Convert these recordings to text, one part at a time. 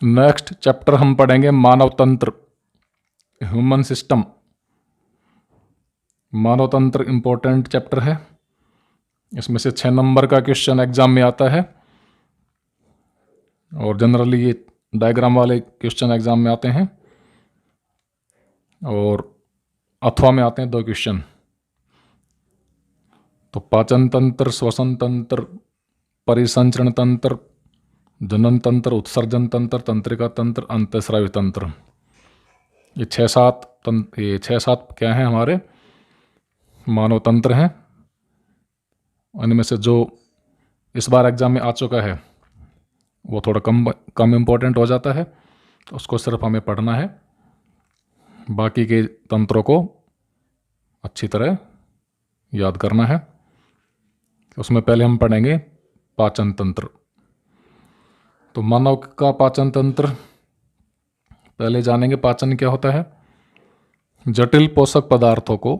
Next chapter हम पढ़ेंगे मानव तंत्र, ह्यूमन सिस्टम। मानव तंत्र इंपॉर्टेंट चैप्टर है। इसमें से 6 नंबर का क्वेश्चन एग्जाम में आता है और जनरली ये डायग्राम वाले क्वेश्चन एग्जाम में आते हैं और अथवा में आते हैं 2 क्वेश्चन। तो पाचन तंत्र, श्वसन तंत्र, परिसंचरण तंत्र, जनन तंत्र, उत्सर्जन तंत्र, तंत्रिका तंत्र, अंतःस्रावी तंत्र, ये 6-7 क्या हैं हमारे मानव तंत्र हैं। इनमें से जो इस बार एग्जाम में आ चुका है वो थोड़ा कम इम्पोर्टेंट हो जाता है, तो उसको सिर्फ हमें पढ़ना है, बाकी के तंत्रों को अच्छी तरह याद करना है। उसमें पहले हम पढ़ेंगे पाचन तंत्र। तो मानव का पाचन तंत्र पहले जानेंगे। पाचन क्या होता है? जटिल पोषक पदार्थों को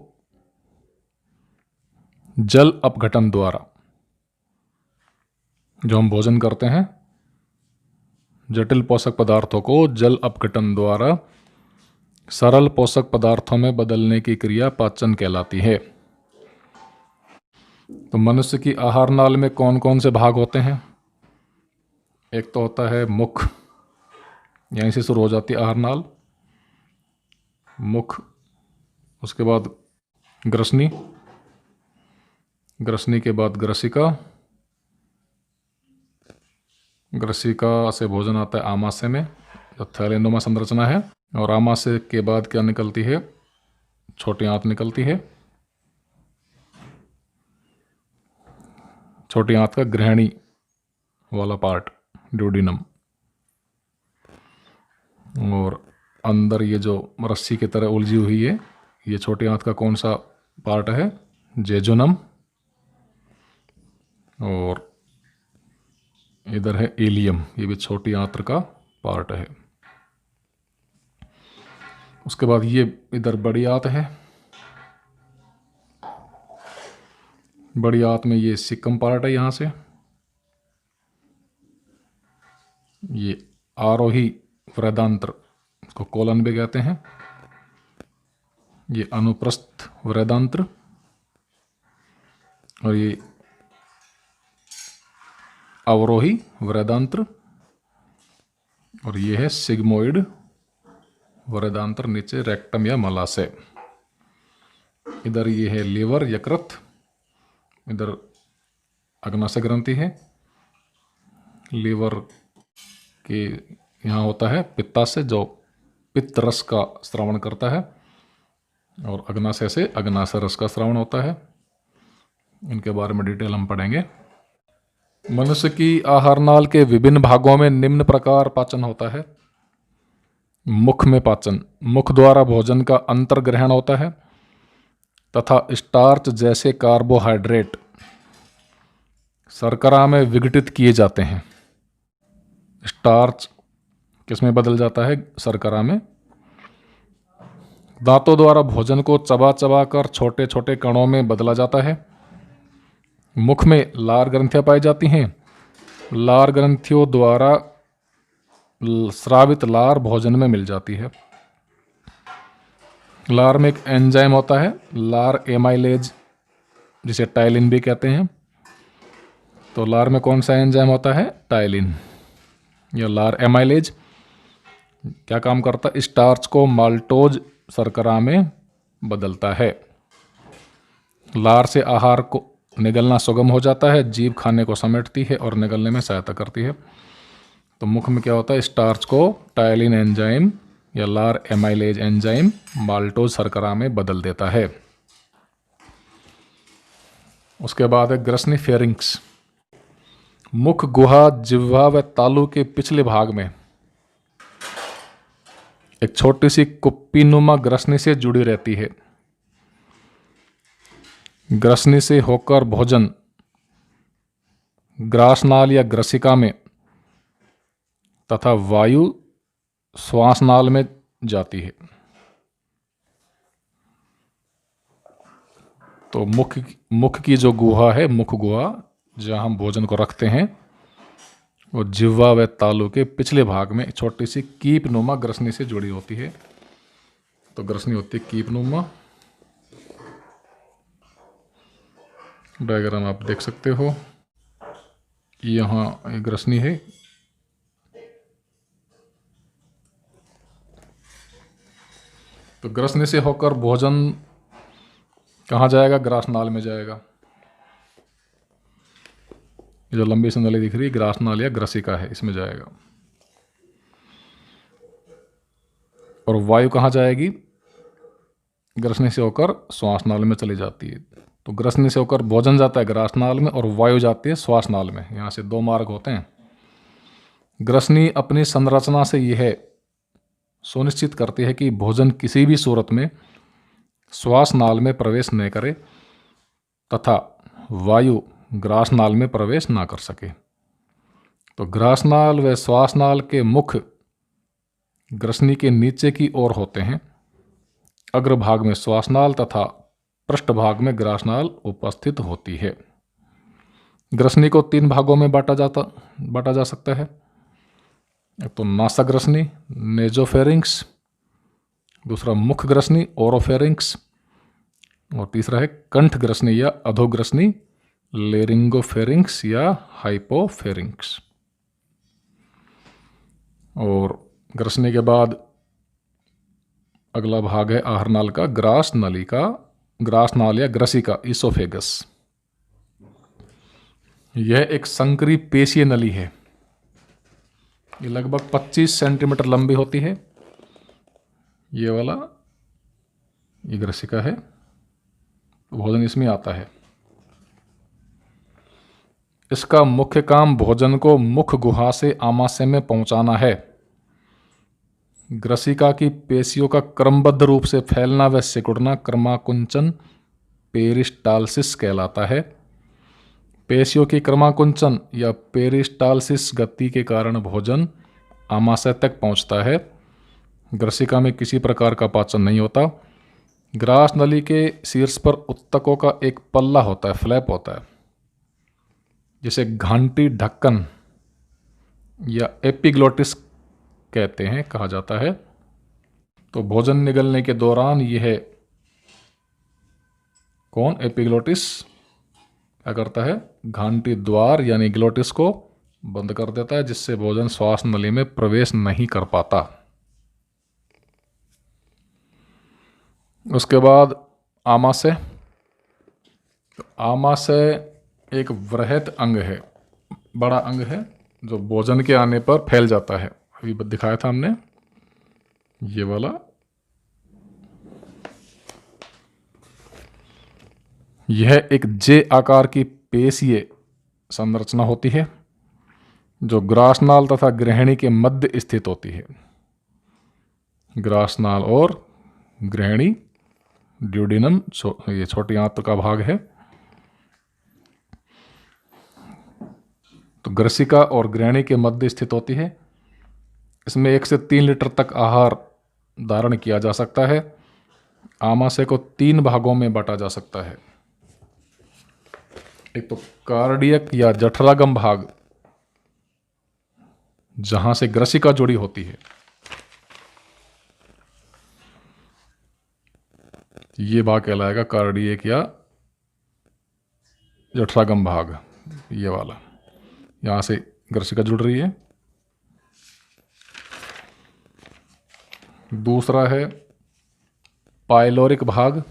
जल अपघटन द्वारा, जो हम भोजन करते हैं, जटिल पोषक पदार्थों को जल अपघटन द्वारा सरल पोषक पदार्थों में बदलने की क्रिया पाचन कहलाती है। तो मनुष्य की आहार नाल में कौन कौन से भाग होते हैं? एक तो होता है मुख, यहीं से शुरू हो जाती है आहार नाल, मुख। उसके बाद ग्रसनी, ग्रसनी के बाद ग्रसिका, ग्रसिका से भोजन आता है आमाशय में, जो थैलेंडोमा संरचना है। और आमाशय के बाद क्या निकलती है? छोटी आंत निकलती है। छोटी आंत का गृहिणी वाला पार्ट ड्यूडिनम। और अंदर ये जो रस्सी की तरह उलझी हुई है, ये छोटी आंत का कौन सा पार्ट है? जेजुनम। और इधर है इलियम, ये भी छोटी आंत्र का पार्ट है। उसके बाद ये इधर बड़ी आंत है, बड़ी आंत में ये सिक्कम पार्ट है। यहाँ से ये आरोही वृदांत्र, इसको कोलन भी कहते हैं। ये अनुप्रस्थ वृदांत्र, और ये अवरोही वृदांत्र, और ये है सिग्मोइड वृदांत्र नीचे रेक्टम या मलाशय। इधर ये है लीवर, यकृत, इधर अग्नाशय ग्रंथि है। लीवर के यहाँ होता है पित्ताशय, जो पित्त रस का स्रावण करता है, और अग्नाशय से अग्नाशय रस का स्रावण होता है। इनके बारे में डिटेल हम पढ़ेंगे। मनुष्य की आहार नाल के विभिन्न भागों में निम्न प्रकार पाचन होता है। मुख में पाचन, मुख द्वारा भोजन का अंतर्ग्रहण होता है तथा स्टार्च जैसे कार्बोहाइड्रेट शर्करा में विघटित किए जाते हैं। स्टार्च किस में बदल जाता है? शर्करा में। दांतों द्वारा भोजन को चबा चबा कर छोटे छोटे कणों में बदला जाता है। मुख में लार ग्रंथियां पाई जाती हैं। लार ग्रंथियों द्वारा स्रावित लार भोजन में मिल जाती है। लार में एक एंजाइम होता है, लार एमाइलेज, जिसे टाइलिन भी कहते हैं। तो लार में कौन सा एंजाइम होता है? टाइलिन या लार एमाइलेज। क्या काम करता है? स्टार्च को माल्टोज शर्करा में बदलता है। लार से आहार को निगलना सुगम हो जाता है, जीभ खाने को समेटती है और निगलने में सहायता करती है। तो मुख में क्या होता है? स्टार्च को टाइलिन एंजाइम या लार एमाइलेज एंजाइम माल्टोज शर्करा में बदल देता है। उसके बाद है ग्रसनी फेरिंक्स। मुख गुहा, जिह्वा व तालू के पिछले भाग में एक छोटी सी कुप्पीनुमा ग्रसनी से जुड़ी रहती है। ग्रसनी से होकर भोजन ग्रासनाल या ग्रसिका में तथा वायु श्वासनाल में जाती है। तो मुख की जो गुहा है, मुख गुहा, जहाँ हम भोजन को रखते हैं, वो जिह्वा व तालु के पिछले भाग में छोटी सी कीप नुमा ग्रसनी से जुड़ी होती है। तो ग्रसनी होती है कीप नुमा। डायग्राम आप देख सकते हो, यहाँ एक ग्रसनी है। तो ग्रसनी से होकर भोजन कहाँ जाएगा? ग्रासनाल में जाएगा। जो लंबी सी नली दिख रही है ग्रासनाल या ग्रसिका है, इसमें जाएगा। और वायु कहाँ जाएगी? ग्रसनी से होकर श्वासनाल में चली जाती है। तो ग्रसनी से होकर भोजन जाता है ग्रासनाल में और वायु जाती है श्वासनाल में। यहाँ से दो मार्ग होते हैं। ग्रसनी अपनी संरचना से यह सुनिश्चित करती है कि भोजन किसी भी सूरत में श्वासनाल में प्रवेश न करे तथा वायु ग्रासनाल में प्रवेश ना कर सके। तो ग्रासनाल व श्वासनाल के मुख ग्रसनी के नीचे की ओर होते हैं। अग्रभाग में श्वासनाल तथा पृष्ठभाग में ग्रासनाल उपस्थित होती है। ग्रसनी को 3 भागों में बांटा जा सकता है। एक तो नासक ग्रसनी नेजोफेरिंक्स, दूसरा मुख ग्रसनी ओरोफेरिंक्स, और तीसरा है कंठ ग्रसनी या अधोग्रसनी लेरिंगोफेरिंक्स या हाइपोफेरिंक्स। और ग्रसनी के बाद अगला भाग है आहारनाल का ग्रासनाल या ग्रसिका इसोफेगस। यह एक संकरी पेशीय नली है। ये लगभग 25 सेंटीमीटर लंबी होती है। ये वाला ये ग्रसिका है, भोजन इसमें आता है। इसका मुख्य काम भोजन को मुख गुहा से आमाशय में पहुंचाना है। ग्रसिका की पेशियों का क्रमबद्ध रूप से फैलना व सिकुड़ना क्रमाकुंचन पेरिस्टालसिस कहलाता है। पेशियों की क्रमाकुंचन या पेरिस्टालसिस गति के कारण भोजन आमाशय तक पहुंचता है। ग्रसिका में किसी प्रकार का पाचन नहीं होता। ग्रास नली के शीर्ष पर उत्तकों का एक पल्ला होता है, फ्लैप होता है, जिसे घंटी ढक्कन या एपिग्लोटिस कहते हैं, कहा जाता है। तो भोजन निगलने के दौरान यह एपिग्लोटिस क्या करता है? घंटी द्वार यानी ग्लोटिस को बंद कर देता है, जिससे भोजन श्वास नली में प्रवेश नहीं कर पाता। उसके बाद आमाशय। आमाशय एक वृहत अंग है, बड़ा अंग है, जो भोजन के आने पर फैल जाता है। अभी दिखाया था हमने ये वाला। यह एक जे आकार की पेशीय संरचना होती है, जो ग्रासनाल तथा ग्रहणी के मध्य स्थित होती है। ग्रासनाल और ग्रहणी, ड्यूडिनम ये छोटी आंत का भाग है। तो ग्रसिका और ग्रहणी के मध्य स्थित होती है। इसमें 1 से 3 लीटर तक आहार धारण किया जा सकता है। आमाशय को 3 भागों में बांटा जा सकता है। एक तो कार्डियक या जठरागम भाग, जहां से ग्रसिका जुड़ी होती है। ये भाग कहलाएगा कार्डियक या जठरागम भाग, ये वाला। यहां से ग्रसिका जुड़ रही है। दूसरा है पाइलोरिक भाग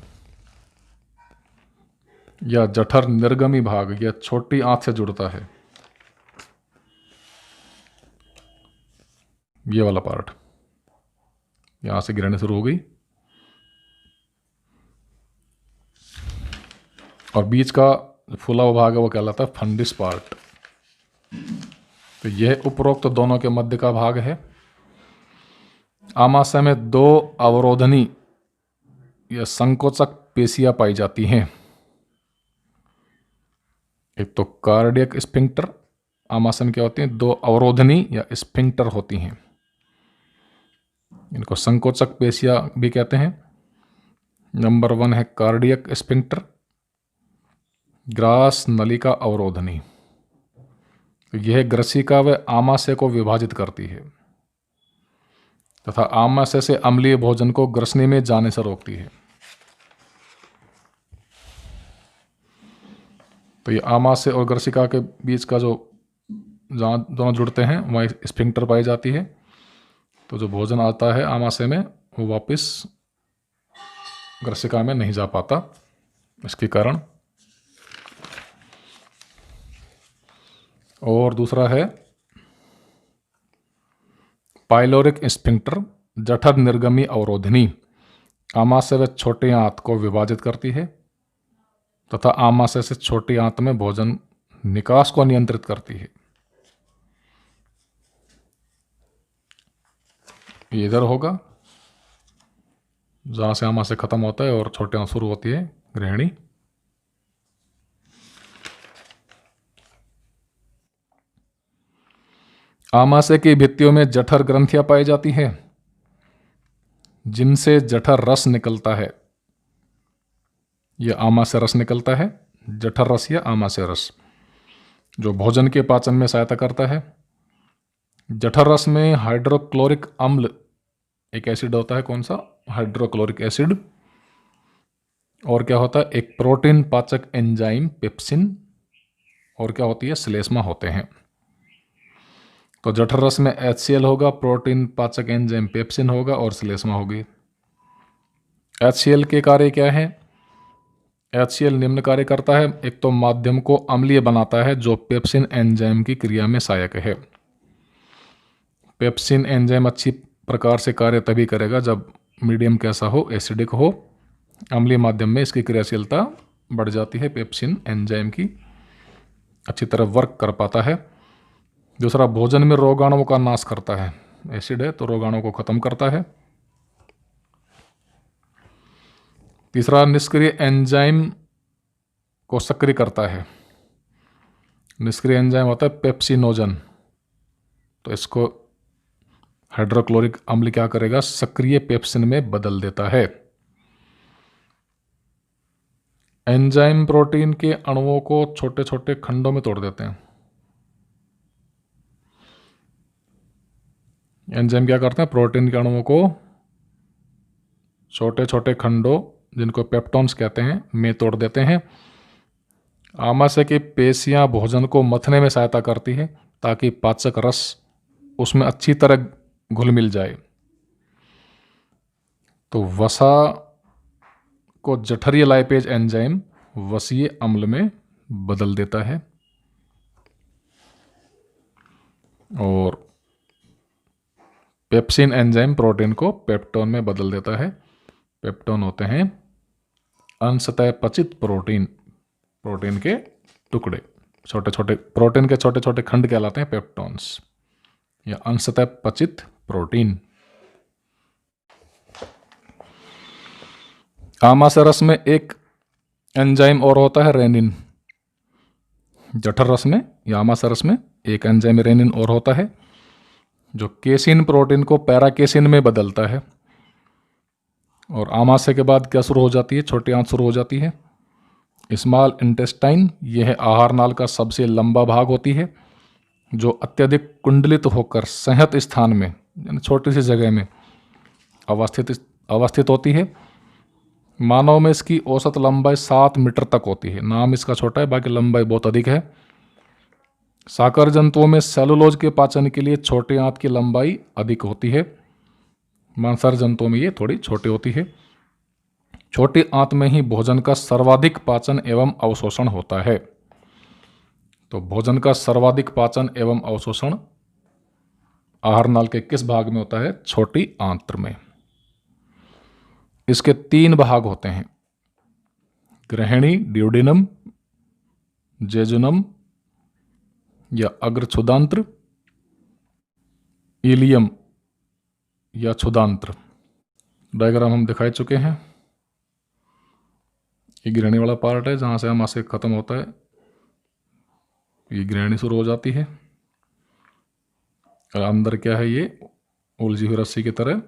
या जठर निर्गमी भाग, यह छोटी आंत से जुड़ता है। ये वाला पार्ट, यहां से गिरने शुरू हो गई। और बीच का फूला हुआ भाग है वो कहलाता है फंडिस पार्ट। तो यह उपरोक्त दोनों के मध्य का भाग है। आमाशय में 2 अवरोधनी या संकोचक पेशियां पाई जाती हैं। एक तो कार्डियक स्फिंक्टर। आमाशय में क्या होती हैं? 2 अवरोधनी या स्फिंक्टर होती हैं। इनको संकोचक पेशियां भी कहते हैं। नंबर 1 है कार्डियक स्फिंक्टर, ग्रास नलिका अवरोधनी। तो यह ग्रसिका व आमाशय को विभाजित करती है तथा आमाशय से अम्लीय भोजन को ग्रसनी में जाने से रोकती है। तो ये आमाशय और ग्रसिका के बीच का जो जहाँ दोनों जुड़ते हैं वहाँ स्फिंक्टर पाई जाती है। तो जो भोजन आता है आमाशय में वो वापस ग्रसिका में नहीं जा पाता इसके कारण। और दूसरा है पाइलोरिक स्फिंक्टर, जठर निर्गमी अवरोधिनी, आमाशय व छोटी आंत को विभाजित करती है तथा आमाशय से छोटी आंत में भोजन निकास को नियंत्रित करती है। ये इधर होगा जहां से आमाशय खत्म होता है और छोटी आंत शुरू होती है, गृहिणी। आमाशय की भित्तियों में जठर ग्रंथियां पाई जाती है जिनसे जठर रस निकलता है। यह आमाशय रस निकलता है, जठर रस या आमाशय रस, जो भोजन के पाचन में सहायता करता है। जठर रस में हाइड्रोक्लोरिक अम्ल एक एसिड होता है, कौन सा? Hydrochloric acid. और क्या होता है? एक प्रोटीन पाचक एंजाइम पेप्सिन, और क्या होती है? श्लेष्मा होते हैं। तो जठर रस में HCl होगा, प्रोटीन पाचक एंजाइम पेप्सिन होगा और श्लेष्मा होगी। HCl के कार्य क्या है? HCl निम्न कार्य करता है। एक तो माध्यम को अम्लीय बनाता है जो पेप्सिन एंजाइम की क्रिया में सहायक है। पेप्सिन एंजाइम अच्छी प्रकार से कार्य तभी करेगा जब मीडियम कैसा हो? एसिडिक हो। अम्लीय माध्यम में इसकी क्रियाशीलता बढ़ जाती है, पेप्सिन एंजाइम की अच्छी तरह वर्क कर पाता है। दूसरा, भोजन में रोगाणुओं का नाश करता है। एसिड है तो रोगाणुओं को खत्म करता है। तीसरा, निष्क्रिय एंजाइम को सक्रिय करता है। निष्क्रिय एंजाइम होता है पेप्सिनोजन, तो इसको हाइड्रोक्लोरिक अम्ल क्या करेगा? सक्रिय पेप्सिन में बदल देता है। एंजाइम प्रोटीन के अणुओं को छोटे छोटे खंडों में तोड़ देते हैं। एंजाइम क्या करते हैं? प्रोटीन के अणुओं को छोटे छोटे खंडों, जिनको पेप्टोन्स कहते हैं, में तोड़ देते हैं। आमाशय की पेशियां भोजन को मथने में सहायता करती है ताकि पाचक रस उसमें अच्छी तरह घुल मिल जाए। तो वसा को जठरीय लाइपेज एंजाइम वसीय अम्ल में बदल देता है। और पेप्सिन एंजाइम प्रोटीन को पेप्टोन में बदल देता है। पेप्टोन होते हैं अंशतः पचित प्रोटीन, प्रोटीन के टुकड़े, छोटे छोटे प्रोटीन के छोटे छोटे खंड कहलाते हैं पेप्टोन्स या अंशतः पचित प्रोटीन। आमाशय रस में एक एंजाइम और होता है रेनिन। जठर रस में या आमाशय रस में एक एंजाइम रेनिन और होता है जो केसिन प्रोटीन को पैराकेसिन में बदलता है। और आमाशय के बाद क्या शुरू हो जाती है? छोटी आंत शुरू हो जाती है, स्मॉल इंटेस्टाइन। यह आहार नाल का सबसे लंबा भाग होती है जो अत्यधिक कुंडलित होकर संहत स्थान में, यानी छोटी सी जगह में अवस्थित होती है। मानव में इसकी औसत लंबाई 7 मीटर तक होती है। नाम इसका छोटा है, बाकी लंबाई बहुत अधिक है। साकर जंतुओं में सेलुलोज के पाचन के लिए छोटी आंत की लंबाई अधिक होती है। मांसाहारी जंतुओं में ये थोड़ी छोटी होती है। छोटी आंत में ही भोजन का सर्वाधिक पाचन एवं अवशोषण होता है। तो भोजन का सर्वाधिक पाचन एवं अवशोषण आहार नाल के किस भाग में होता है? छोटी आंत्र में। इसके 3 भाग होते हैं, गृहिणी ड्यूडिनम, जेजुनम या अग्र क्षुदांत्र, इलियम या क्षुदांत्र। डायग्राम हम दिखाई चुके हैं। ये गृहिणी वाला पार्ट है जहां से आमाशय खत्म होता है, ये गृहिणी शुरू हो जाती है। और अंदर क्या है? ये उलझी हुई रस्सी की तरह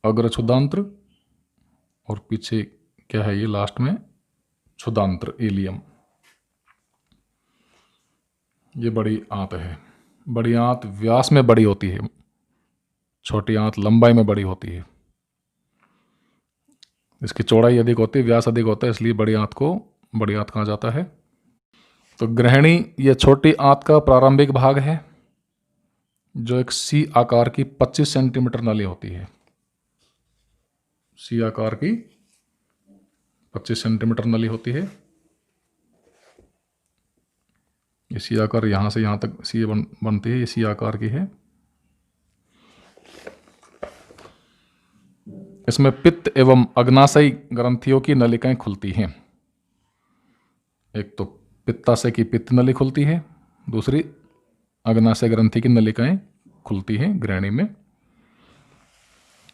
अग्र क्षुदांत्र, और पीछे क्या है? ये लास्ट में क्षुदांत्र, इलियम। ये बड़ी आंत है। बड़ी आंत व्यास में बड़ी होती है, छोटी आंत लंबाई में बड़ी होती है। इसकी चौड़ाई अधिक होती है, व्यास अधिक होता है, इसलिए बड़ी आंत को बड़ी आंत कहा जाता है। तो ग्रहणी ये छोटी आंत का प्रारंभिक भाग है, जो एक सी आकार की 25 सेंटीमीटर नली होती है। सी आकार की 25 सेंटीमीटर नली होती है। ये सी आकार यहाँ से यहाँ तक सी बनती है, ये सी आकार की है। इसमें पित्त एवं अग्नाशयी ग्रंथियों की नलिकाएं खुलती हैं। एक तो पित्ताशय की पित्त नली खुलती है, दूसरी अग्नाशय ग्रंथि की नलिकाएं खुलती हैं ग्रहणी में।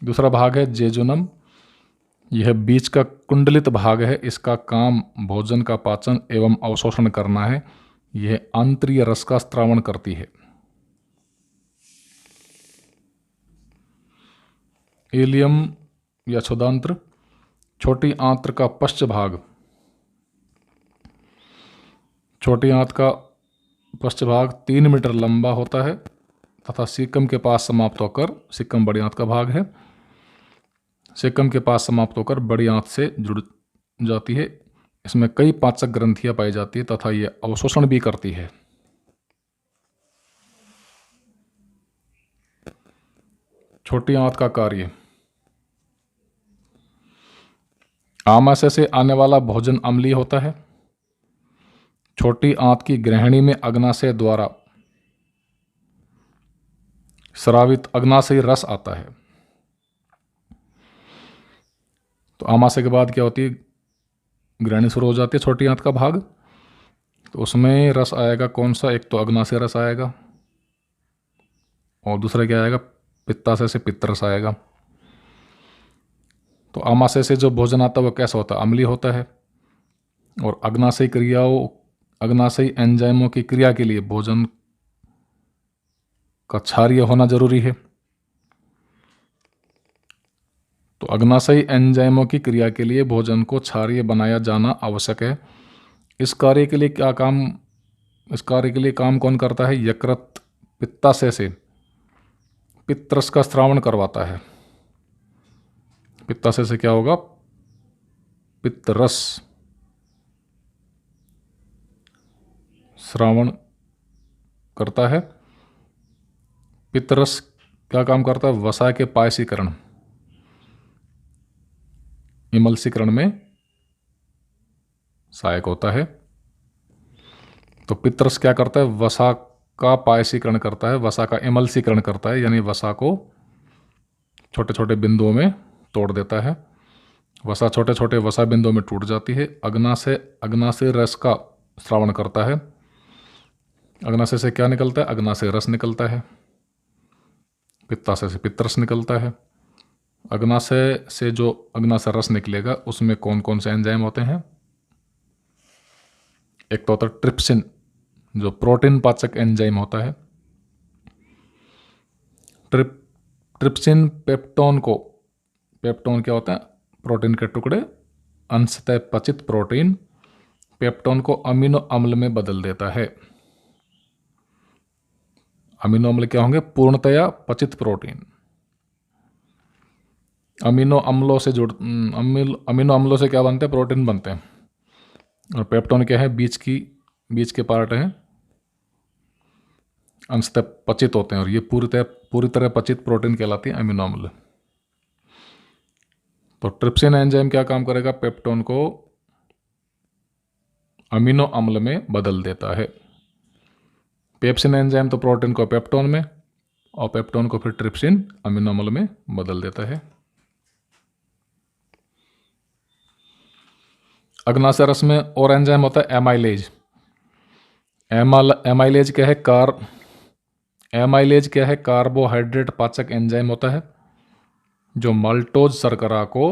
दूसरा भाग है जेजुनम। यह बीच का कुंडलित भाग है। इसका काम भोजन का पाचन एवं अवशोषण करना है। यह आंतरीय रस का स्त्रावण करती है। इलियम या क्षुदांत्र, छोटी आंत्र का पश्च भाग। छोटी आंत का पश्च भाग 3 मीटर लंबा होता है तथा सीकम के पास समाप्त होकर, सीकम बड़ी आंत का भाग है, सीकम के पास समाप्त होकर बड़ी आंत से जुड़ जाती है। इसमें कई पाचक ग्रंथियां पाई जाती है तथा ये अवशोषण भी करती है। छोटी आंत का कार्य, आमाशय से आने वाला भोजन अम्लीय होता है। छोटी आंत की ग्रहणी में अग्नाशय द्वारा स्रावित अग्नाशयी रस आता है। तो आमाशय के बाद क्या होती है, ग्रहणी शुरू हो जाती है, छोटी आंत का भाग। तो उसमें रस आएगा कौन सा, एक तो अग्नाशय रस आएगा और दूसरा क्या आएगा, पित्ताशय से पित्त रस आएगा। तो आमाशय से जो भोजन आता है वो कैसा होता है, अम्लीय होता है। और अग्नाशयी क्रियाओं, अग्नाशयी एंजाइमों की क्रिया के लिए भोजन का क्षारीय होना जरूरी है। तो अग्नाशयी एंजाइमों की क्रिया के लिए भोजन को क्षारीय बनाया जाना आवश्यक है। इस कार्य के लिए काम कौन करता है, यकृत पित्ताशय से पित्तरस का स्रावण करवाता है। पित्ताशय से क्या होगा, पित्तरस श्रावण करता है। पित्तरस क्या काम करता है, वसा के पायसीकरण, इमल्सीकरण में सहायक होता है। तो पित्तरस क्या करता है, वसा का पायसीकरण करता है, वसा का इमल्सीकरण करता है, यानी वसा को छोटे छोटे बिंदुओं में तोड़ देता है। वसा छोटे छोटे वसा बिंदुओं में टूट जाती है। अग्नाशय रस का स्रावण करता है। अग्नाशय से क्या निकलता है, अग्नाशय रस निकलता है। पित्ताशय से पित्तरस निकलता है। अग्नाशय से जो अग्नाशय रस निकलेगा उसमें कौन कौन से एंजाइम होते हैं, एक तो होता है ट्रिप्सिन, जो प्रोटीन पाचक एंजाइम होता है। ट्रिप्सिन पेप्टोन क्या होता है, प्रोटीन के टुकड़े, अंशतः पचित प्रोटीन पेप्टोन को अमीनो अम्ल में बदल देता है। अमीनो अम्ल क्या होंगे, पूर्णतया पचित प्रोटीन। अमीनो अम्लों से क्या बनते हैं, प्रोटीन बनते हैं। और पेप्टोन क्या है, बीच के पार्ट हैं, अंशतः पचित होते हैं और ये पूरी तरह पचित प्रोटीन कहलाती है अमीनो अम्ल। तो ट्रिप्सिन एंजाइम क्या काम करेगा, पेप्टोन को अमीनो अम्ल में बदल देता है। पेप्सिन एंजाइम तो प्रोटीन को पेप्टोन में और पेप्टोन को फिर ट्रिप्सिन अमीनो अम्ल में बदल देता है। अग्नाशय रस में और एंजाइम होता है एमाइलेज। एमाइलेज क्या है, कार्बोहाइड्रेट पाचक एंजाइम होता है जो माल्टोज शर्करा को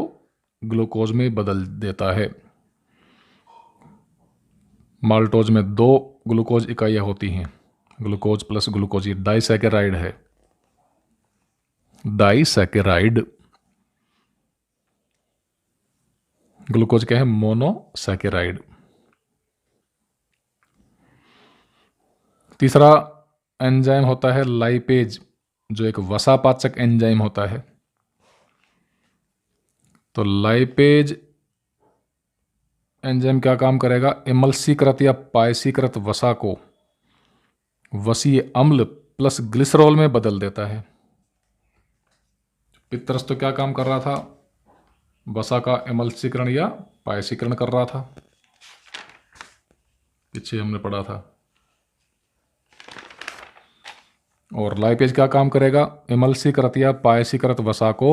ग्लूकोज में बदल देता है। माल्टोज में 2 ग्लूकोज इकाइयाँ होती हैं, ग्लूकोज प्लस ग्लूकोज, ये डाइसैकेराइड है। डाइसैकेराइड, ग्लूकोज क्या है, मोनोसैकेराइड। तीसरा एंजाइम होता है लाइपेज, जो एक वसापाचक एंजाइम होता है। तो लाइपेज एंजाइम क्या काम करेगा? इमल्सीकृत या पायसीकृत वसा को वसीय अम्ल प्लस ग्लिसरॉल में बदल देता है। पित्तरस तो क्या काम कर रहा था? वसा का इमल्सीकरण या पायसीकरण कर रहा था, पीछे हमने पढ़ा था। और लाइपेज क्या काम करेगा? इमल्सीकृत या पायसीकृत वसा को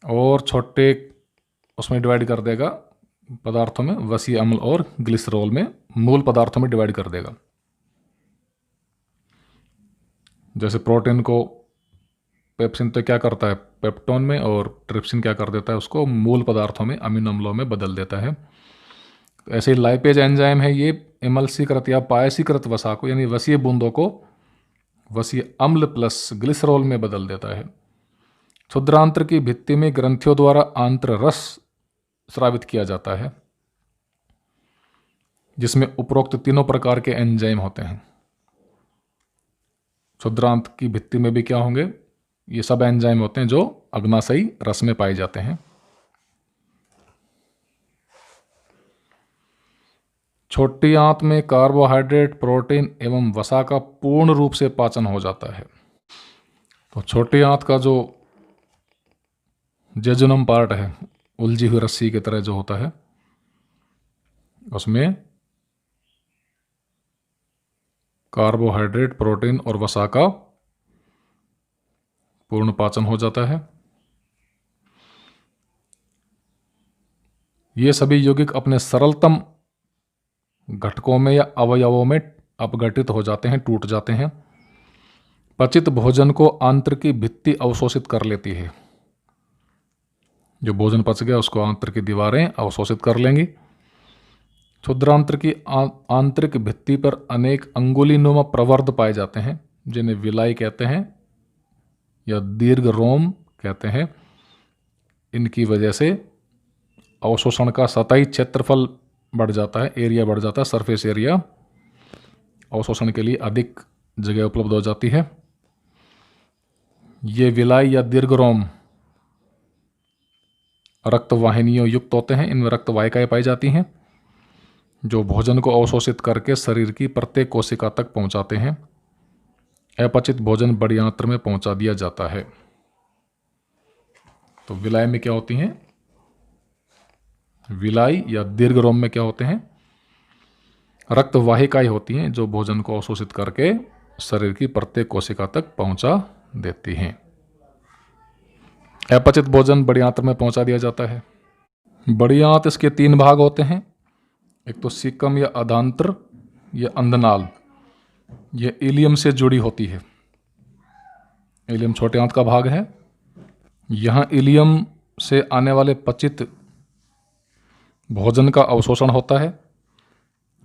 और छोटे उसमें डिवाइड कर देगा पदार्थों में, वसीय अम्ल और ग्लिसरॉल में, मूल पदार्थों में डिवाइड कर देगा। जैसे प्रोटीन को पेप्सिन तो क्या करता है? पेप्टोन में, और ट्रिप्सिन क्या कर देता है? उसको मूल पदार्थों में, अमीनो अम्लों में बदल देता है। तो ऐसे ही लाइपेज एंजाइम है, ये इमल्सीकृत या पायसीकृत वसा को, यानी वसीय बूंदों को वसीय अम्ल प्लस ग्लिसरॉल में बदल देता है। क्षुद्रांत्र की भित्ति में ग्रंथियों द्वारा आंत्र रस स्रावित किया जाता है, जिसमें उपरोक्त तीनों प्रकार के एंजाइम होते हैं। क्षुद्रांत की भित्ति में भी क्या होंगे? ये सब एंजाइम होते हैं जो अग्नाशयी रस में पाए जाते हैं। छोटी आंत में कार्बोहाइड्रेट, प्रोटीन एवं वसा का पूर्ण रूप से पाचन हो जाता है। तो छोटी आंत का जो जेजुनम पार्ट है, उलझी हुई रस्सी की तरह जो होता है, उसमें कार्बोहाइड्रेट, प्रोटीन और वसा का पूर्ण पाचन हो जाता है। ये सभी यौगिक अपने सरलतम घटकों में या अवयवों में अपघटित हो जाते हैं, टूट जाते हैं। पचित भोजन को आंत्र की भित्ति अवशोषित कर लेती है। जो भोजन पच गया उसको आंत्र की दीवारें अवशोषित कर लेंगी। क्षुद्रांत्र की आंतरिक भित्ति पर अनेक अंगुलीनुमा प्रवर्ध पाए जाते हैं, जिन्हें विलाई कहते हैं या दीर्घ रोम कहते हैं। इनकी वजह से अवशोषण का सतही क्षेत्रफल बढ़ जाता है, एरिया बढ़ जाता है, सरफेस एरिया। अवशोषण के लिए अधिक जगह उपलब्ध हो जाती है। ये विलाई या दीर्घ रोम रक्तवाहिनियों युक्त होते हैं। इनमें रक्तवाहिकाएं पाई जाती हैं, जो भोजन को अवशोषित करके शरीर की प्रत्येक कोशिका तक पहुंचाते हैं। अपचित भोजन बड़ी आंत्र में पहुंचा दिया जाता है। तो विलाई में क्या होती हैं? विलाई या दीर्घ रोम में क्या होते हैं? रक्तवाहिकाएं होती हैं, जो भोजन को अवशोषित करके शरीर की प्रत्येक कोशिका तक पहुंचा देती हैं। अपचित भोजन बड़ी आंत्र में पहुंचा दिया जाता है। बड़ी आंत, इसके 3 भाग होते हैं। एक तो सीकम या अधांत्र या अंधनाल, यह इलियम से जुड़ी होती है। इलियम छोटे आंत का भाग है। यहाँ इलियम से आने वाले पचित भोजन का अवशोषण होता है।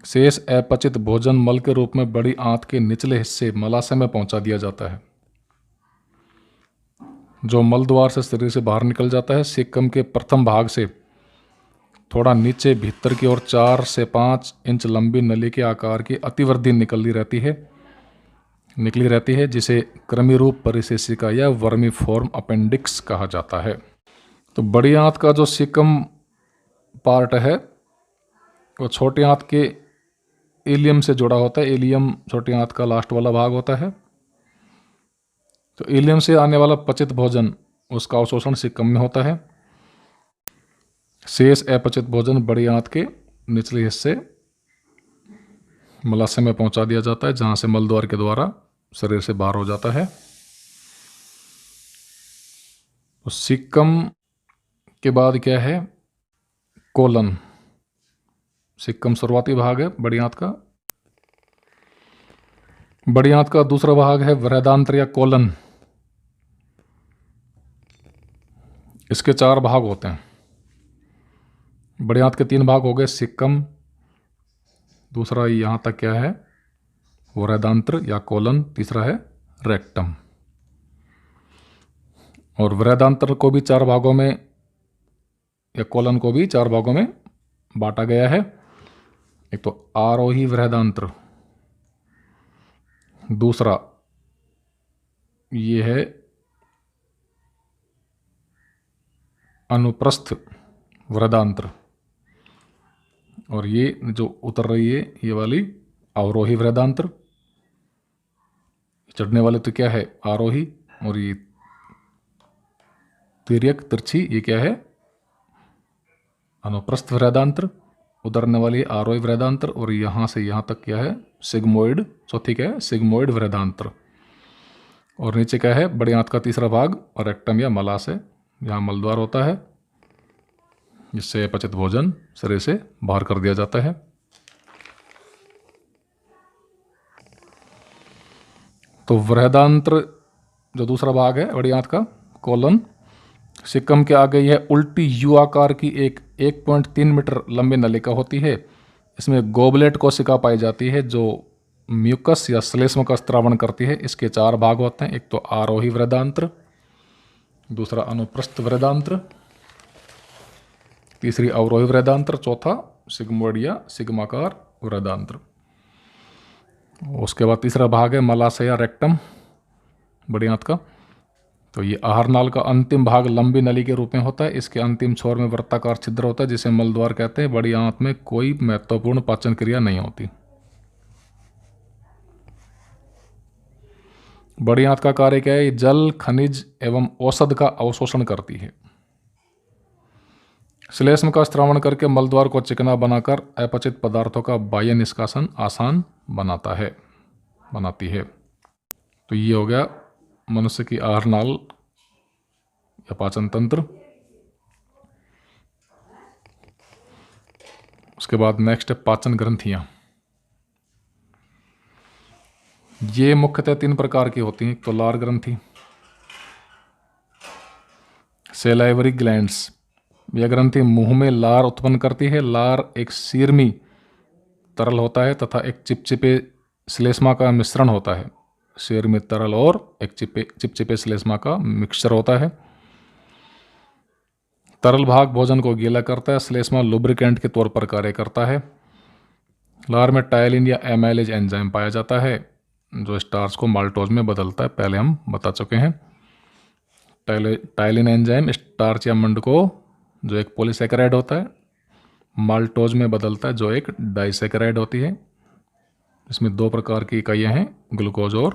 शेष अपचित भोजन मल के रूप में बड़ी आंत के निचले हिस्से मलाशय में पहुंचा दिया जाता है, जो मल द्वार से शरीर से बाहर निकल जाता है। सीकम के प्रथम भाग से थोड़ा नीचे भीतर की ओर 4 से 5 इंच लंबी नली के आकार की अतिवृद्धि निकली रहती है, जिसे कृमि रूप परिशेषिका या वर्मीफॉर्म अपेंडिक्स कहा जाता है। तो बड़ी आंत का जो सीकम पार्ट है वो छोटी आंत के इलियम से जुड़ा होता है। इलियम छोटी आंत का लास्ट वाला भाग होता है। तो इलियम से आने वाला पचित भोजन, उसका अवशोषण सीकम में होता है। शेष अपचित भोजन बड़ी आंत के निचले हिस्से मलाशय में पहुंचा दिया जाता है, जहां से मल द्वार के द्वारा शरीर से बाहर हो जाता है। तो सीकम के बाद क्या है? कोलन। सीकम शुरुआती भाग है बड़ी आंत का। बड़ी आंत का दूसरा भाग है वृहदांत्र या कोलन। इसके 4 भाग होते हैं। बड़ी आंत के 3 भाग हो गए, सीकम, दूसरा यहाँ तक क्या है? वृहदांत्र या कोलन, तीसरा है रेक्टम। और वृहदांत्र को भी 4 भागों में, या कोलन को भी 4 भागों में बांटा गया है। एक तो आरोही वृहदांत्र, दूसरा ये है अनुप्रस्थ वृदांत्र, और ये जो उतर रही है ये वाली अवरोही वृदांत्र। चढ़ने वाले तो क्या है, आरोही, और ये तिर्यक तिरछी ये क्या है, अनुप्रस्थ वृदांत्र। उतरने वाली आरोही वृदांत्र, और यहाँ से यहाँ तक क्या है, सिग्मोइड। चौथी क्या है, सिग्मोइड वृदांत्र। और नीचे क्या है, बड़ी आंत का तीसरा भाग और रेक्टम या मलाशय, यहाँ मलद्वार होता है, जिससे अपचित भोजन शरीर से बाहर कर दिया जाता है। तो वृहदांत्र जो दूसरा भाग है बड़ी आंत का, कोलन, सिक्कम के आगे यह उल्टी यू आकार की एक 1.3 मीटर लंबी नलिका होती है। इसमें गोबलेट कोशिका पाई जाती है जो म्यूकस या श्लेष्म का स्त्रावण करती है। इसके 4 भाग होते हैं, एक तो आरोही वृहदांत्र, दूसरा अनुप्रस्थ वृहदांत्र, तीसरी अवरोही वृहदांत्र, चौथा सिग्मोइड या सिग्माकार वृहदांत्र। उसके बाद तीसरा भाग है मलाशय या रेक्टम बड़ी आंत का। तो ये आहार नाल का अंतिम भाग लंबी नली के रूप में होता है। इसके अंतिम छोर में वृत्ताकार छिद्र होता है जिसे मलद्वार कहते हैं। बड़ी आंत में कोई महत्वपूर्ण पाचन क्रिया नहीं होती। बड़ी आंत का कार्य क्या है, जल, खनिज एवं औषध का अवशोषण करती है। श्लेष्म का स्त्रावण करके मलद्वार को चिकना बनाकर अपचित पदार्थों का बाह्य निष्कासन आसान बनाती है। तो ये हो गया मनुष्य की आहार नाल या पाचन तंत्र। उसके बाद नेक्स्ट है पाचन ग्रंथियां। ये मुख्यतः 3 प्रकार की होती हैं। तो लार ग्रंथि, सेलाइवरी ग्लैंड्स, यह ग्रंथि मुंह में लार उत्पन्न करती है। लार एक सीरमी तरल होता है तथा एक चिपचिपे श्लेष्मा का मिश्रण होता है। सीरमी तरल और एक चिपचिपे श्लेष्मा का मिक्सचर होता है। तरल भाग भोजन को गीला करता है, श्लेष्मा लुब्रिकेंट के तौर पर कार्य करता है। लार में टायलिन या एमाइलेज एंजाइम पाया जाता है जो स्टार्च को माल्टोज में बदलता है, पहले हम बता चुके हैं। टायलिन एंजाइम स्टार्च या मंड को, जो एक पॉलीसेकेराइड होता है, माल्टोज में बदलता है जो एक डाइसेकेराइड होती है। इसमें 2 प्रकार की इकाइयाँ हैं, ग्लूकोज और,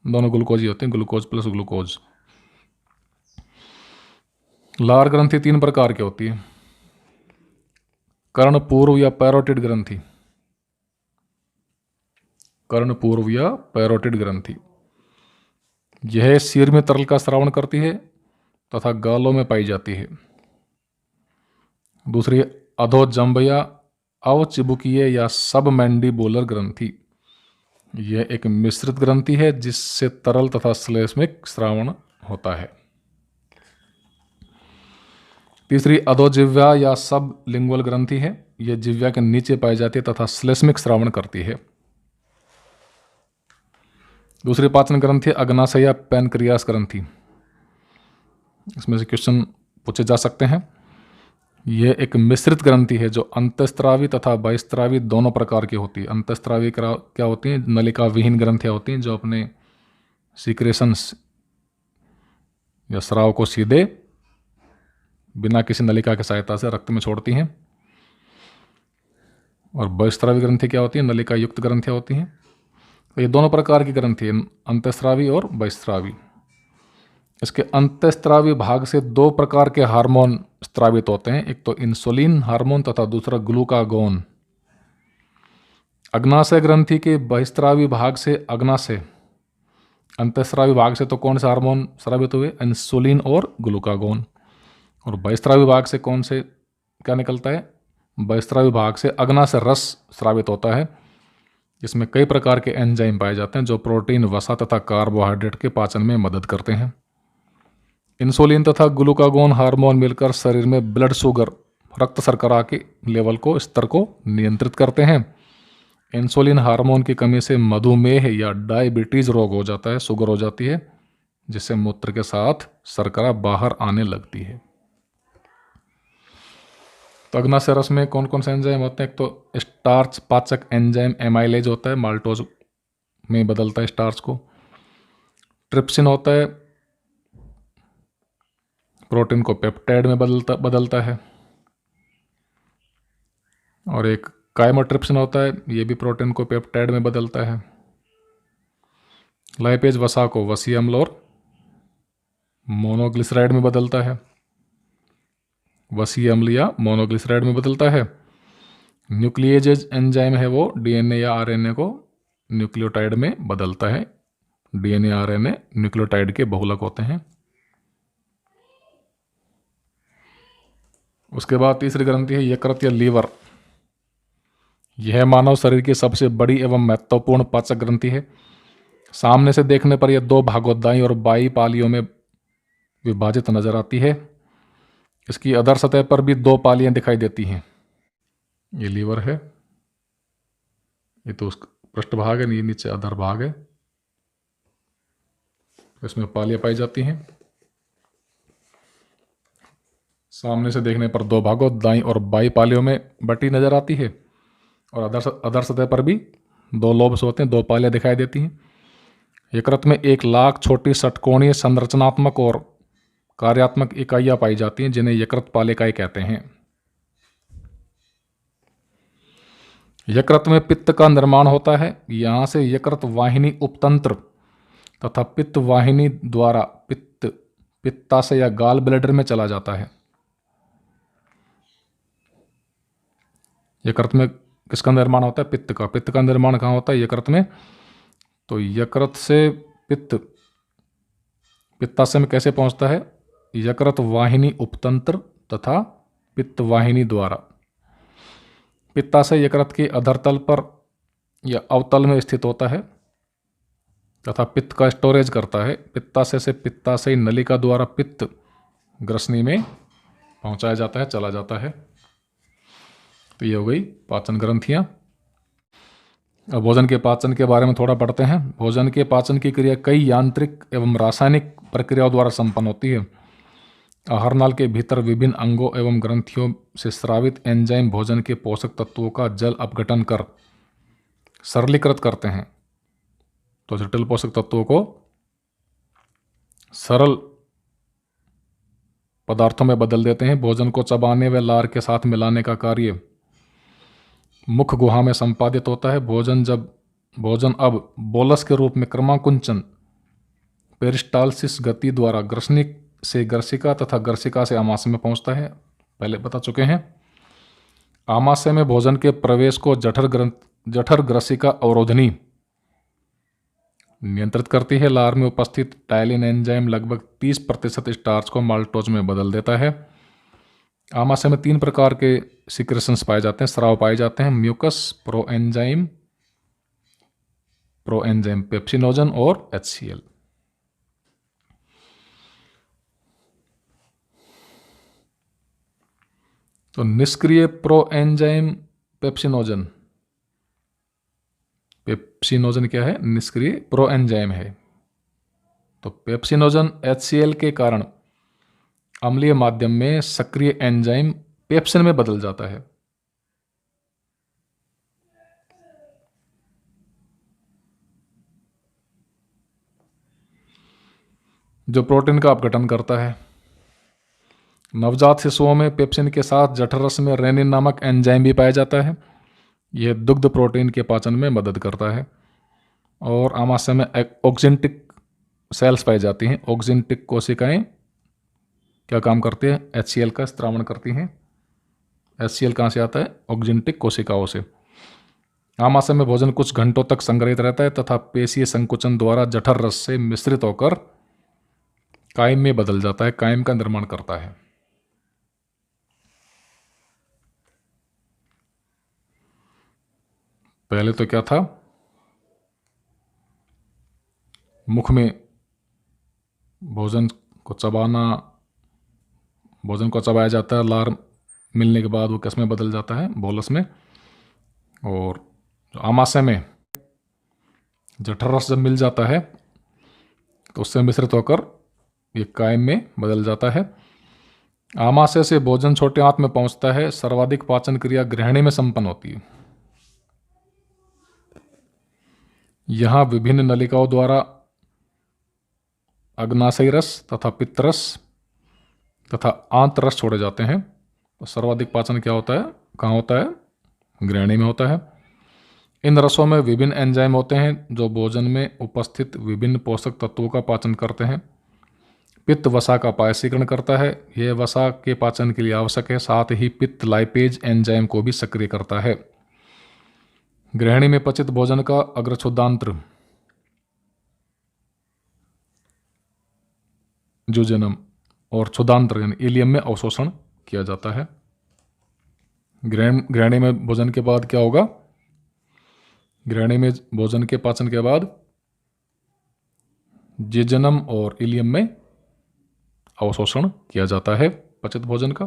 दोनों ग्लूकोज ही होते हैं, ग्लूकोज प्लस ग्लूकोज। लार ग्रंथि 3 प्रकार की होती है। कर्णपूर्व या पैरोटिड ग्रंथि, कर्णपूर्व या पैरोटिड ग्रंथि यह सिर में तरल का स्रावण करती है तथा गालों में पाई जाती है। दूसरी अधोजंब या अवचिबुकीय या सब मैंडिबुलर ग्रंथि, यह एक मिश्रित ग्रंथि है जिससे तरल तथा श्लेष्मिक स्रावण होता है। तीसरी अधोजिह्वा या सब लिंगुअल ग्रंथि है, यह जिह्वा के नीचे पाई जाती है तथा श्लेष्मिक स्रावण करती है। दूसरी पाचन ग्रंथि अग्नाशय या पैनक्रियास ग्रंथि, इसमें से क्वेश्चन पूछे जा सकते हैं। यह एक मिश्रित ग्रंथि है जो अंतःस्त्रावी तथा बहिस्त्रावी दोनों प्रकार की होती है। अंतःस्त्रावी क्या होती हैं, नलिका विहीन ग्रंथियाँ होती हैं जो अपने सीक्रेशंस या स्राव को सीधे बिना किसी नलिका की सहायता से रक्त में छोड़ती हैं। और बहिस्त्रावी ग्रंथि क्या होती है, नलिका युक्त ग्रंथियाँ होती हैं। तो ये दोनों प्रकार की ग्रंथि है, अंतःस्रावी और बहिस्त्रावी। इसके अंतःस्त्रावी भाग से 2 प्रकार के हार्मोन स्त्रावित होते हैं, एक तो इंसुलिन हार्मोन तथा दूसरा ग्लूकागोन। अग्नाशय ग्रंथि के बहिस्त्रावी भाग से अग्नाशय, अंतःस्रावी भाग से तो कौन से हार्मोन स्रावित हुए, इंसुलिन और ग्लूकागोन। और बहिस्त्रावी भाग से कौन से क्या निकलता है, बहिस्त्रावी भाग से अग्नाशय रस स्रावित होता है जिसमें कई प्रकार के एंजाइम पाए जाते हैं जो प्रोटीन, वसा तथा कार्बोहाइड्रेट के पाचन में मदद करते हैं। इंसुलिन तथा ग्लूकागोन हार्मोन मिलकर शरीर में ब्लड शुगर, रक्त शर्करा के लेवल को, स्तर को नियंत्रित करते हैं। इंसुलिन हार्मोन की कमी से मधुमेह या डायबिटीज रोग हो जाता है, शुगर हो जाती है, जिससे मूत्र के साथ शर्करा बाहर आने लगती है। तो अग्नाशय रस में कौन कौन से एंजाइम होते हैं, एक तो स्टार्च पाचक एंजाइम एमाइलेज होता है, माल्टोज में बदलता है स्टार्च को। ट्रिप्सिन होता है प्रोटीन को पेप्टाइड में बदलता है। और एक काइमोट्रिप्सिन होता है, ये भी प्रोटीन को पेप्टाइड में बदलता है। लाइपेज वसा को वसीय अम्ल और मोनोग्लिसराइड में बदलता है, वसीय अम्ल या मोनोग्लिसराइड में बदलता है। न्यूक्लिएजेज एंजाइम है वो डीएनए या आरएनए को न्यूक्लियोटाइड में बदलता है। डीएनए आरएनए न्यूक्लियोटाइड के बहुलक होते हैं। उसके बाद तीसरी ग्रंथि है यकृत या लीवर। यह मानव शरीर की सबसे बड़ी एवं महत्वपूर्ण पाचक ग्रंथि है। सामने से देखने पर यह दो भागों दाईं और बाईं पालियों में विभाजित नजर आती है। इसकी अधर सतह पर भी दो पालियां दिखाई देती हैं। ये लीवर है, ये तो उसका पृष्ठभाग है, ये नीचे अधर भाग है, इसमें पालियां पाई जाती हैं। सामने से देखने पर दो भागों दाईं और बाईं पालियों में बटी नजर आती है और अधर सतह पर भी दो लोब्स होते हैं, दो पालियां दिखाई देती हैं। यकृत में 1,00,000 छोटी षटकोणीय संरचनात्मक और कार्यात्मक इकाइयां पाई जाती हैं जिन्हें यकृत पालिकाएं कहते हैं। यकृत में पित्त का निर्माण होता है। यहाँ से यकृत वाहिनी उपतंत्र तथा पित्त वाहिनी द्वारा पित्ताशय या गाल ब्लैडर में चला जाता है। यकृत में किसका निर्माण होता है? पित्त का। पित्त का निर्माण कहाँ होता है? यकृत में। तो यकृत से पित्ताशय में कैसे पहुंचता है? यकृत वाहिनी उपतंत्र तथा पित्त वाहिनी द्वारा। पित्ताशय यकृत के अधरतल पर या अवतल में स्थित होता है तथा पित्त का स्टोरेज करता है। पित्ताशय से पित्ताशयी नलिका द्वारा पित्त ग्रसनी में पहुंचाया जाता है, चला जाता है। तो ये हो गई पाचन ग्रंथियां। अब भोजन के पाचन के बारे में थोड़ा पढ़ते हैं। भोजन के पाचन की क्रिया कई यांत्रिक एवं रासायनिक प्रक्रियाओं द्वारा संपन्न होती है। आहार नाल के भीतर विभिन्न अंगों एवं ग्रंथियों से स्रावित एंजाइम भोजन के पोषक तत्वों का जल अपघटन कर सरलीकृत करते हैं, तो जटिल पोषक तत्वों को सरल पदार्थों में बदल देते हैं। भोजन को चबाने व लार के साथ मिलाने का कार्य मुख गुहा में संपादित होता है। भोजन अब बोलस के रूप में क्रमाकुंचन पेरिस्टालसिस गति द्वारा ग्रसनी से ग्रसिका तथा ग्रसिका से आमाशय में पहुंचता है। पहले बता चुके हैं। आमाशय में भोजन के प्रवेश को जठर ग्रसिका अवरोधनी नियंत्रित करती है। लार में उपस्थित टायलिन एंजाइम लगभग 30% स्टार्च को माल्टोज में बदल देता है। आमाशय में 3 प्रकार के सिक्रेशंस पाए जाते हैं, स्राव पाए जाते हैं। म्यूकस, प्रोएंजाइम पेप्सिनोजन और HCl। तो निष्क्रिय प्रोएंजाइम पेप्सिनोजन क्या है? निष्क्रिय प्रोएंजाइम है। तो पेप्सिनोजन HCl के कारण अम्लीय माध्यम में सक्रिय एंजाइम पेप्सिन में बदल जाता है। जो प्रोटीन का अपघटन करता है। नवजात शिशुओं में पेप्सिन के साथ जठर रस में रेनिन नामक एंजाइम भी पाया जाता है। यह दुग्ध प्रोटीन के पाचन में मदद करता है। और आमाशय में ऑक्जेंटिक सेल्स पाई जाती हैं। ऑक्जेंटिक कोशिकाएं क्या काम करती हैं? HCl का स्त्रावण करती हैं। HCl कहाँ से आता है? ऑक्जेंटिक कोशिकाओं से। आमाशय में भोजन कुछ घंटों तक संग्रहित रहता है तथा पेशीय संकुचन द्वारा जठर रस से मिश्रित होकर कायम में बदल जाता है, कायम का निर्माण करता है। पहले तो क्या था? मुख में भोजन को चबाया जाता है। लार मिलने के बाद वो किस में बदल जाता है? बोलस में। और आमाशय में जठर रस जब मिल जाता है तो उससे मिश्रित होकर ये कायम में बदल जाता है। आमाशय से भोजन छोटे आंत में पहुंचता है। सर्वाधिक पाचन क्रिया गृहिणी में संपन्न होती है। यहाँ विभिन्न नलिकाओं द्वारा अग्नाशयी रस तथा पित्तरस तथा आंतरस छोड़े जाते हैं। तो सर्वाधिक पाचन क्या होता है, कहाँ होता है, ग्रहणी में होता है। इन रसों में विभिन्न एंजाइम होते हैं जो भोजन में उपस्थित विभिन्न पोषक तत्वों का पाचन करते हैं। पित्त वसा का पायसीकरण करता है, यह वसा के पाचन के लिए आवश्यक है। साथ ही पित्त लाइपेज एंजाइम को भी सक्रिय करता है। ग्रहणी में पचित भोजन का अग्रछुदांत्र जुजनम और क्षुदांत्र यानी इलियम में अवशोषण किया जाता है। ग्रहणी में भोजन के बाद क्या होगा, ग्रहणी में भोजन के पाचन के बाद जिजनम और इलियम में अवशोषण किया जाता है पचित भोजन का।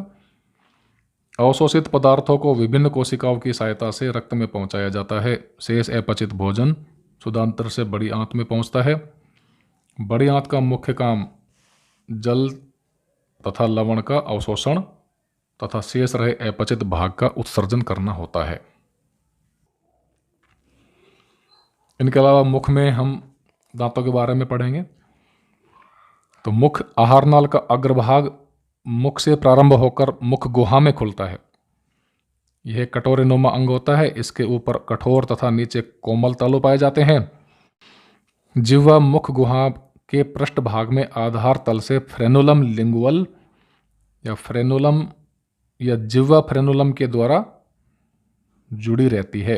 अवशोषित पदार्थों को विभिन्न कोशिकाओं की सहायता से रक्त में पहुंचाया जाता है। शेष अपचित भोजन क्षुदांत्र से बड़ी आंत में पहुंचता है। बड़ी आंत का मुख्य काम जल तथा लवण का अवशोषण तथा शेष रहे अपचित भाग का उत्सर्जन करना होता है। इनके अलावा मुख में हम दांतों के बारे में पढ़ेंगे। तो मुख आहार नाल का अग्रभाग मुख से प्रारंभ होकर मुख गुहा में खुलता है। यह कटोरेनुमा अंग होता है। इसके ऊपर कठोर तथा नीचे कोमल तालु पाए जाते हैं। जिह्वा मुख गुहा के पृष्ठ भाग में आधार तल से फ्रेनुलम लिंगुअल या फ्रेनुलम या जिह्वा फ्रेनुलम के द्वारा जुड़ी रहती है।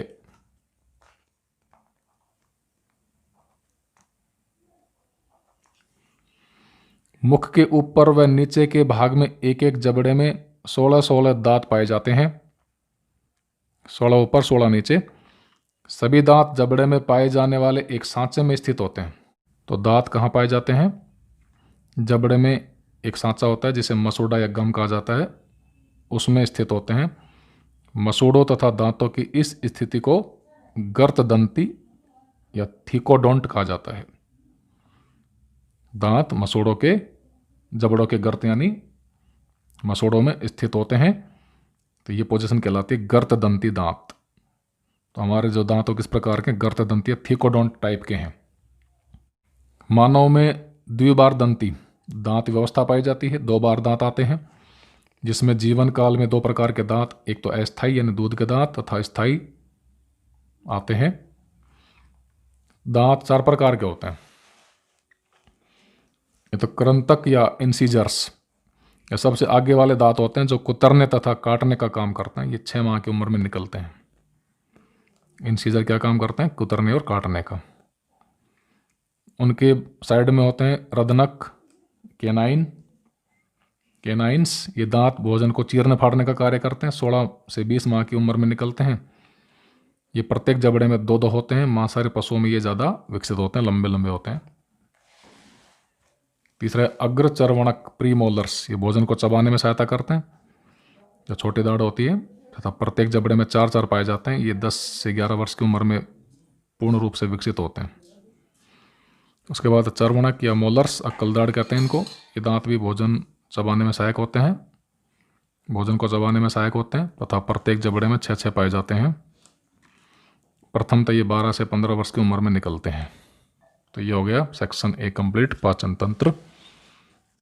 मुख के ऊपर व नीचे के भाग में एक एक जबड़े में 16-16 दांत पाए जाते हैं। 16 ऊपर 16 नीचे। सभी दांत जबड़े में पाए जाने वाले एक सांचे में स्थित होते हैं। तो दांत कहाँ पाए जाते हैं, जबड़े में एक सांचा होता है जिसे मसूड़ा या गम कहा जाता है, उसमें स्थित होते हैं। मसूड़ों तथा दांतों की इस स्थिति को गर्तदंती या थीकोडोंट कहा जाता है। दांत मसूड़ों के जबड़ों के गर्त यानी मसूड़ों में स्थित होते हैं। तो ये पोजीशन कहलाती है गर्तदंती दांत। तो हमारे जो दांत हो किस प्रकार के, गर्तदंती या थीकोडोंट टाइप के हैं। मानव में द्विबारदंती दांत व्यवस्था पाई जाती है। 2 बार दांत आते हैं जिसमें जीवन काल में 2 प्रकार के दांत, एक तो अस्थायी यानी दूध के दांत तथा स्थायी आते हैं। दांत 4 प्रकार के होते हैं। ये तो कृंतक या इंसीजर्स, ये सबसे आगे वाले दांत होते हैं जो कुतरने तथा काटने का काम करते हैं। ये 6 माह की उम्र में निकलते हैं। इंसीजर क्या काम करते हैं, कुतरने और काटने का। उनके साइड में होते हैं रदनक, केनाइन्स। ये दांत भोजन को चीरने फाड़ने का कार्य करते हैं। 16 से 20 माह की उम्र में निकलते हैं। ये प्रत्येक जबड़े में 2-2 होते हैं। मांसाहारी पशुओं में ये ज़्यादा विकसित होते हैं, लंबे लंबे होते हैं। तीसरा है अग्रचर्वणक प्रीमोलर्स। ये भोजन को चबाने में सहायता करते हैं। जो छोटी दाढ़ होती है तथा प्रत्येक जबड़े में 4-4 पाए जाते हैं। ये 10 से 11 वर्ष की उम्र में पूर्ण रूप से विकसित होते हैं। उसके बाद चर्वणक या मोलर्स, अक्कलदाड़ कहते हैं इनको। ये दांत भी भोजन चबाने में सहायक होते हैं, भोजन को चबाने में सहायक होते हैं तथा प्रत्येक जबड़े में 6-6 पाए जाते हैं। प्रथमतः ये 12 से 15 वर्ष की उम्र में निकलते हैं। तो ये हो गया सेक्शन ए कंप्लीट, पाचन तंत्र।